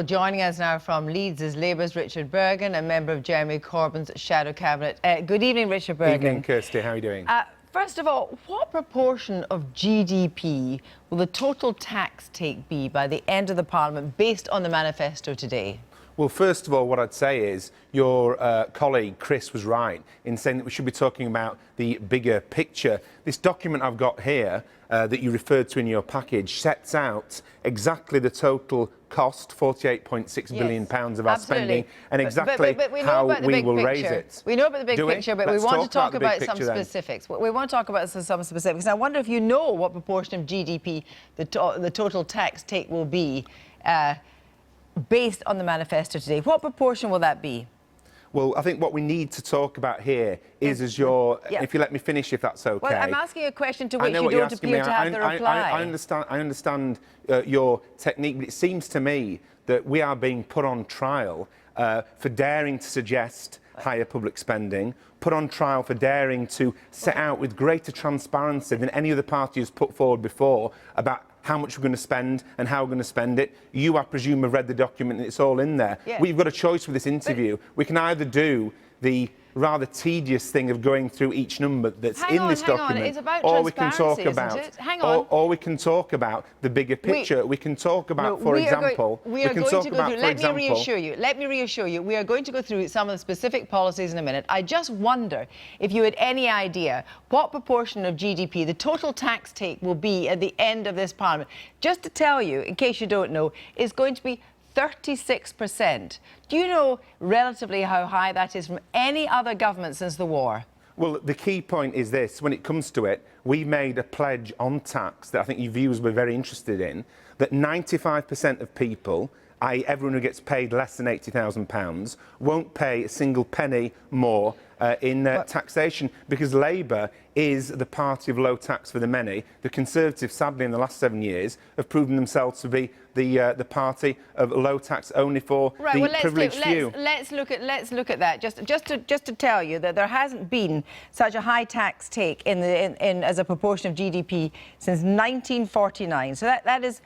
joining us now from Leeds is Labour's Richard Burgon, a member of Jeremy Corbyn's shadow cabinet. Good evening, Richard Burgon. Evening, Kirsty. How are you doing? First of all, what proportion of GDP will the total tax take be by the end of the Parliament based on the manifesto today? Well, first of all, what I'd say is your colleague Chris was right in saying that we should be talking about the bigger picture. This document I've got here that you referred to in your package sets out exactly the total cost, £48.6 billion of our spending, and exactly how we will raise it. We know about the big picture, but we want to talk about some specifics. We want to talk about some specifics. I wonder if you know what proportion of GDP the total tax take will be based on the manifesto today. What proportion will that be? Well, I think what we need to talk about here is if you let me finish, if that's OK. Well, I'm asking a question to which you don't appear to have the reply. I understand your technique, but it seems to me that we are being put on trial for daring to suggest higher public spending, put on trial for daring to set out with greater transparency than any other party has put forward before about how much we're going to spend and how we're going to spend it. You, I presume, have read the document and it's all in there. Yeah. We've got a choice with this interview. We can either do the rather tedious thing of going through each number that's in this document, it's about or we can talk about, or we can talk about the bigger picture. We can talk about, for example, let me reassure you, we are going to go through some of the specific policies in a minute. I just wonder if you had any idea what proportion of GDP the total tax take will be at the end of this Parliament. Just to tell you, in case you don't know, it's going to be 36%. Do you know relatively how high that is from any other government since the war? Well, the key point is this. When it comes to it, we made a pledge on tax that I think your viewers were very interested in, that 95% of people, i.e. everyone who gets paid less than £80,000, won't pay a single penny more in taxation, because Labour is the party of low tax for the many. The Conservatives, sadly, in the last 7 years, have proven themselves to be the party of low tax only for the privileged few. Let's look at that. Just to tell you that there hasn't been such a high tax take as a proportion of GDP since 1949. So that is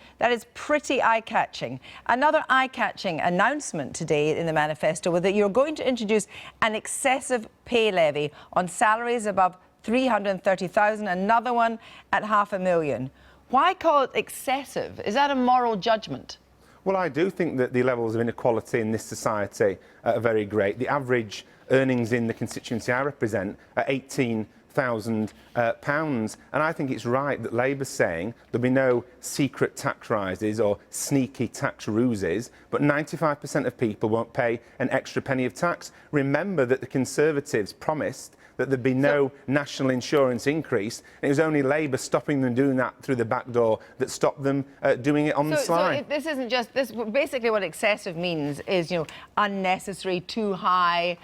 pretty eye-catching. Another eye-catching announcement today in the manifesto was that you're going to introduce an excessive pay levy on salaries above 330,000, another one at £500,000. Why call it excessive? Is that a moral judgment? Well, I do think that the levels of inequality in this society are very great. The average earnings in the constituency I represent are £18,000, and I think it's right that Labour's saying there'll be no secret tax rises or sneaky tax ruses, but 95% of people won't pay an extra penny of tax. Remember that the Conservatives promised that there'd be no national insurance increase, and it was only Labour stopping them doing that through the back door that stopped them doing it on the sly. So this isn't just this. Basically, what excessive means is, you know, unnecessary, too high.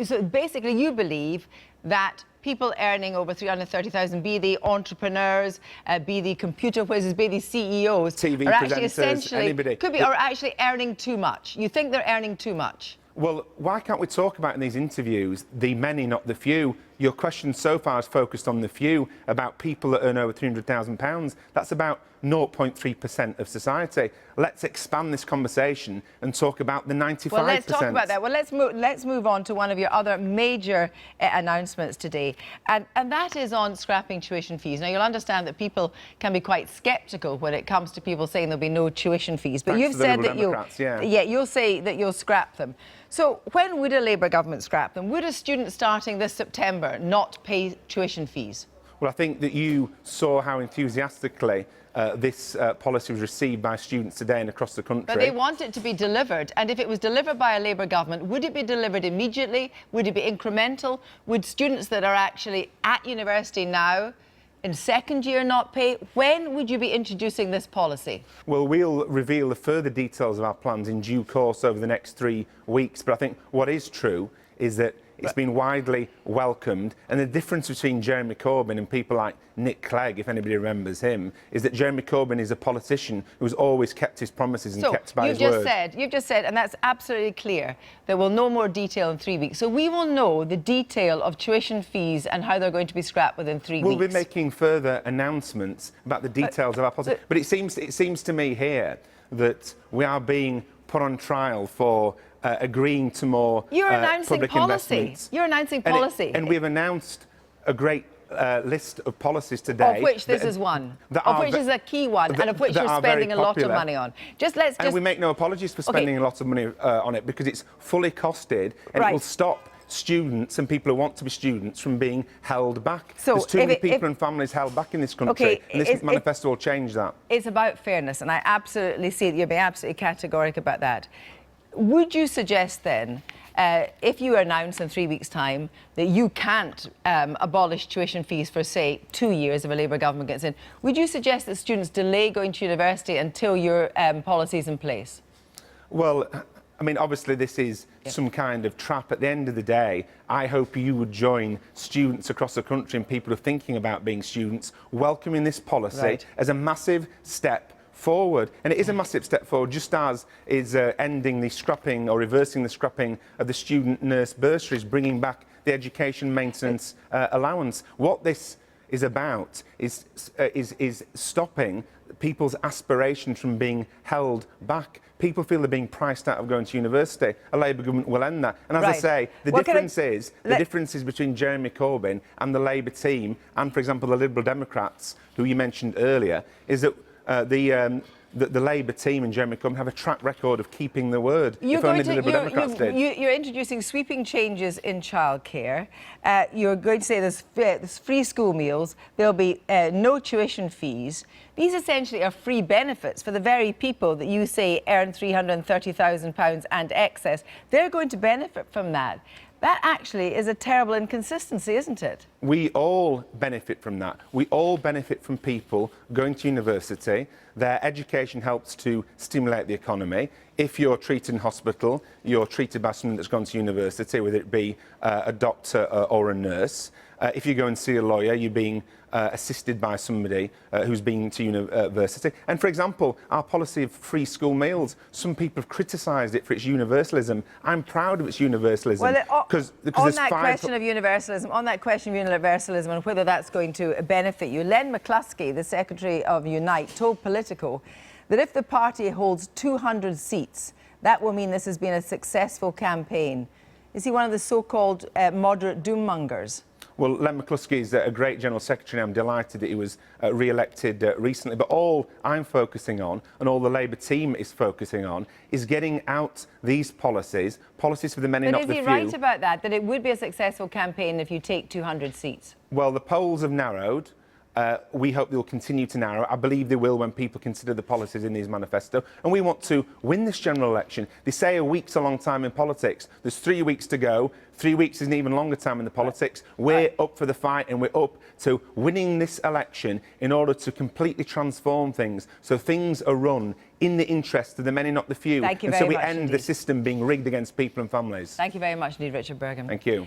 So basically, you believe that people earning over 330,000, be they entrepreneurs, be they computer whizzes, be they CEOs, TV are actually presenters, essentially anybody. are actually earning too much. You think they're earning too much? Well, why can't we talk about in these interviews the many, not the few? Your question so far is focused on the few, about people that earn over £300,000. That's about 0.3% of society. Let's expand this conversation and talk about the 95%. Well, let's talk about that. Well, let's move on to one of your other major announcements today, and that is on scrapping tuition fees. Now, you'll understand that people can be quite sceptical when it comes to people saying there'll be no tuition fees, but you've said that you'll say that you'll scrap them. So when would a Labour government scrap them? Would a student starting this September not pay tuition fees? Well, I think that you saw how enthusiastically this policy was received by students today and across the country. But they want it to be delivered, and if it was delivered by a Labour government, would it be delivered immediately? Would it be incremental? Would students that are actually at university now in second year not pay? When would you be introducing this policy? Well, we'll reveal the further details of our plans in due course over the next 3 weeks. But I think what is true is that it's been widely welcomed, and the difference between Jeremy Corbyn and people like Nick Clegg, if anybody remembers him, is that Jeremy Corbyn is a politician who's always kept his promises and kept by his word. You've just said, and that's absolutely clear, that we'll know more detail in 3 weeks. So we will know the detail of tuition fees and how they're going to be scrapped within 3 weeks. We'll be making further announcements about the details of our policy. But it seems to me here that we are being put on trial for agreeing to more public investments. You're announcing policy. And we've announced a great list of policies today. Of which this is one. Of which is a key one, and of which you're spending a lot of money on. And we make no apologies for spending a lot of money on it, because it's fully costed, and it will stop students and people who want to be students from being held back. So there's too many people and families held back in this country, and this manifesto will change that. It's about fairness, and I absolutely see that you're being absolutely categoric about that. Would you suggest then, if you announce in 3 weeks' time that you can't abolish tuition fees for, say, 2 years if a Labour government gets in, would you suggest that students delay going to university until your policy is in place? Well, I mean, obviously this is some kind of trap. At the end of the day, I hope you would join students across the country and people who are thinking about being students, welcoming this policy as a massive step forward. And it is a massive step forward, just as is ending the scrapping or reversing the scrapping of the student nurse bursaries, bringing back the education maintenance allowance. What this is about is stopping people's aspirations from being held back. People feel they're being priced out of going to university. A Labour government will end that. And as I say, the difference is between Jeremy Corbyn and the Labour team, and, for example, the Liberal Democrats, who you mentioned earlier, is that the Labour team and Jeremy Corbyn have a track record of keeping their word. If only the Liberal Democrats did. You're introducing sweeping changes in childcare. You're going to say there's free school meals. There'll be no tuition fees. These essentially are free benefits for the very people that you say earn £330,000 and excess. They're going to benefit from that. That actually is a terrible inconsistency, isn't it? We all benefit from that. We all benefit from people going to university. Their education helps to stimulate the economy. If you're treated in hospital, you're treated by someone that's gone to university, whether it be a doctor or a nurse. If you go and see a lawyer, you're being assisted by somebody who's been to university. And, for example, our policy of free school meals, some people have criticised it for its universalism. I'm proud of its universalism. Well, on that question of universalism and whether that's going to benefit you, Len McCluskey, the Secretary of Unite, told Politico that if the party holds 200 seats, that will mean this has been a successful campaign. Is he one of the so-called moderate doommongers? Well, Len McCluskey is a great General Secretary. I'm delighted that he was re-elected recently. But all I'm focusing on, and all the Labour team is focusing on, is getting out these policies for the many, not the few. But is he right about that it would be a successful campaign if you take 200 seats? Well, the polls have narrowed. We hope they will continue to narrow. I believe they will when people consider the policies in these manifesto. And we want to win this general election. They say a week's a long time in politics. There's 3 weeks to go. 3 weeks is an even longer time in the politics. We're up for the fight, and we're up to winning this election in order to completely transform things, so things are run in the interest of the many, not the few. Thank you very much. And so we end the system being rigged against people and families. Thank you very much indeed, Richard Burgon. Thank you.